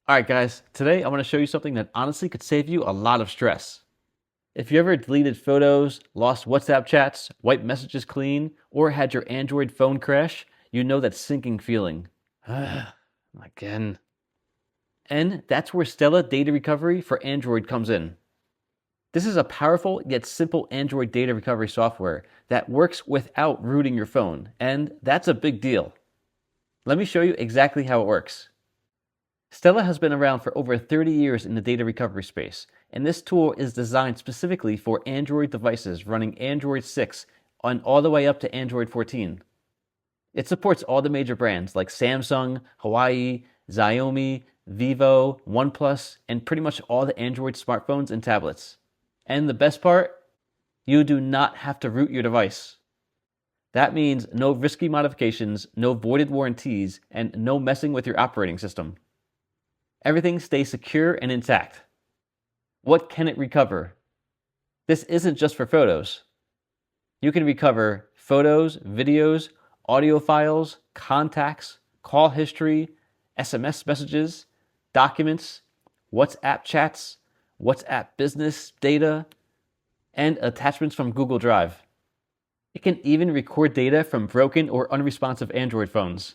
Alright guys, today I want to show you something that honestly could save you a lot of stress. If you ever deleted photos, lost WhatsApp chats, wiped messages clean, or had your Android phone crash, you know that sinking feeling. Again. And that's where Stella Data Recovery for Android comes in. This is a powerful yet simple Android data recovery software that works without rooting your phone, and that's a big deal. Let me show you exactly how it works. Stella has been around for over 30 years in the data recovery space, and this tool is designed specifically for Android devices running Android 6 and all the way up to Android 14. It supports all the major brands like Samsung, Huawei, Xiaomi, Vivo, OnePlus, and pretty much all the Android smartphones and tablets. And the best part? You do not have to root your device. That means no risky modifications, no voided warranties, and no messing with your operating system. Everything stays secure and intact. What can it recover? This isn't just for photos. You can recover photos, videos, audio files, contacts, call history, SMS messages, documents, WhatsApp chats, WhatsApp business data, and attachments from Google Drive. It can even record data from broken or unresponsive Android phones.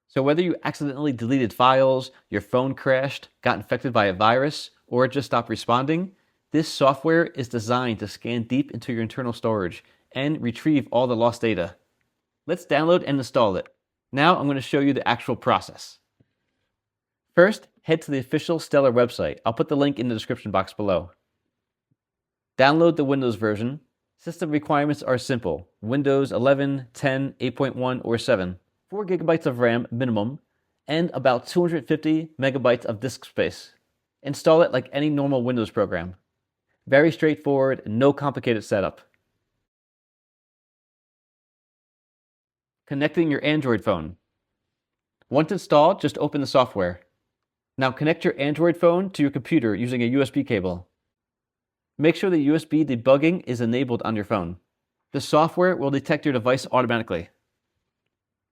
So whether you accidentally deleted files, your phone crashed, got infected by a virus, or just stopped responding, this software is designed to scan deep into your internal storage and retrieve all the lost data. Let's download and install it. Now I'm going to show you the actual process. First, head to the official Stellar website. I'll put the link in the description box below. Download the Windows version. System requirements are simple: Windows 11, 10, 8.1, or 7. 4 gigabytes of RAM minimum, and about 250 megabytes of disk space. Install it like any normal Windows program. Very straightforward, no complicated setup. Connecting your Android phone. Once installed, just open the software. Now connect your Android phone to your computer using a USB cable. Make sure the USB debugging is enabled on your phone. The software will detect your device automatically.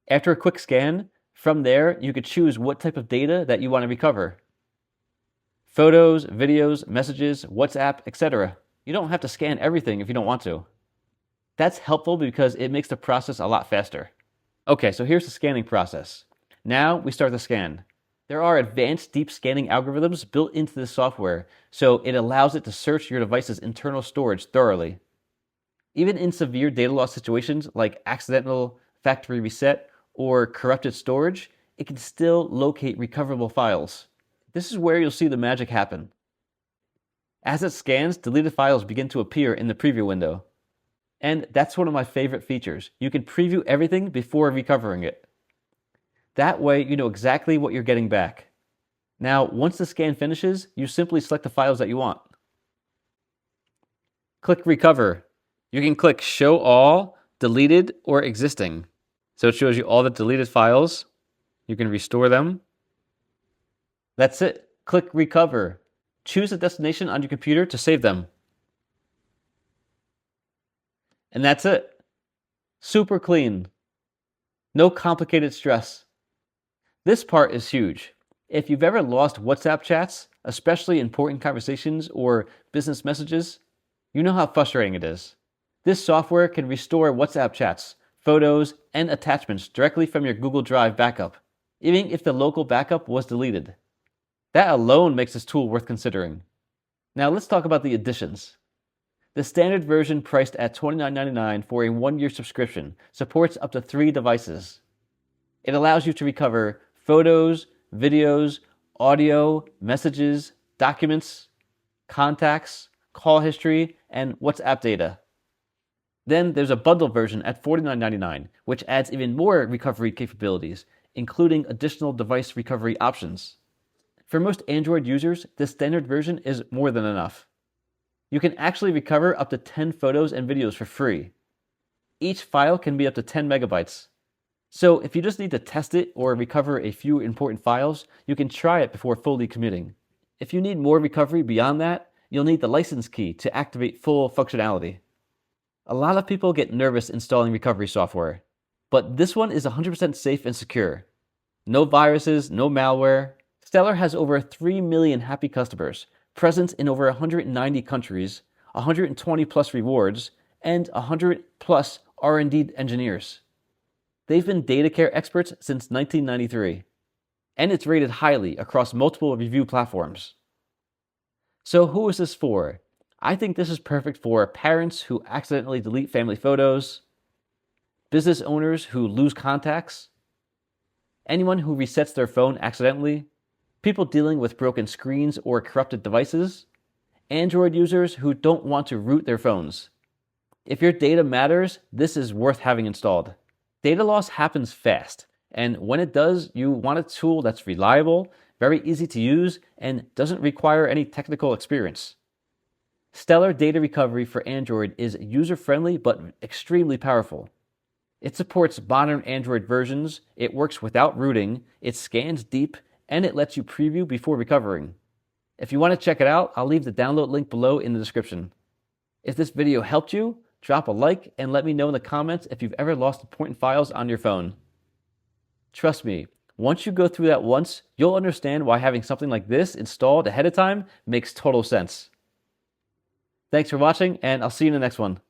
After a quick scan, from there you could choose what type of data that you want to recover. Photos, videos, messages, WhatsApp, etc. You don't have to scan everything if you don't want to. That's helpful because it makes the process a lot faster. Okay, so here's the scanning process. Now we start the scan. There are advanced deep scanning algorithms built into this software, so it allows it to search your device's internal storage thoroughly. Even in severe data loss situations like accidental factory reset or corrupted storage, it can still locate recoverable files. This is where you'll see the magic happen. As it scans, deleted files begin to appear in the preview window. And that's one of my favorite features. You can preview everything before recovering it. That way, you know exactly what you're getting back. Now, once the scan finishes, you simply select the files that you want. Click Recover. You can click Show All, Deleted, or Existing. So it shows you all the deleted files. You can restore them. That's it. Click Recover. Choose a destination on your computer to save them. And that's it. Super clean. No complicated stress. This part is huge. If you've ever lost WhatsApp chats, especially important conversations or business messages, you know how frustrating it is. This software can restore WhatsApp chats, photos, and attachments directly from your Google Drive backup, even if the local backup was deleted. That alone makes this tool worth considering. Now let's talk about the additions. The standard version, priced at $29.99 for a 1-year subscription, supports up to 3 devices. It allows you to recover photos, videos, audio, messages, documents, contacts, call history, and WhatsApp data. Then there's a bundle version at $49.99, which adds even more recovery capabilities, including additional device recovery options. For most Android users, the standard version is more than enough. You can actually recover up to 10 photos and videos for free. Each file can be up to 10 megabytes. So if you just need to test it or recover a few important files, you can try it before fully committing. If you need more recovery beyond that, you'll need the license key to activate full functionality. A lot of people get nervous installing recovery software, but this one is 100% safe and secure. No viruses, no malware. Stellar has over 3 million happy customers, presence in over 190 countries, 120 plus rewards, and 100 plus R&D engineers. They've been data care experts since 1993, and it's rated highly across multiple review platforms. So who is this for? I think this is perfect for parents who accidentally delete family photos, business owners who lose contacts, anyone who resets their phone accidentally, people dealing with broken screens or corrupted devices, Android users who don't want to root their phones. If your data matters, this is worth having installed. Data loss happens fast, and when it does, you want a tool that's reliable, very easy to use, and doesn't require any technical experience. Stellar Data Recovery for Android is user-friendly but extremely powerful. It supports modern Android versions, it works without rooting, it scans deep, and it lets you preview before recovering. If you want to check it out, I'll leave the download link below in the description. If this video helped you, drop a like and let me know in the comments if you've ever lost important files on your phone. Trust me, once you go through that once, you'll understand why having something like this installed ahead of time makes total sense. Thanks for watching, and I'll see you in the next one.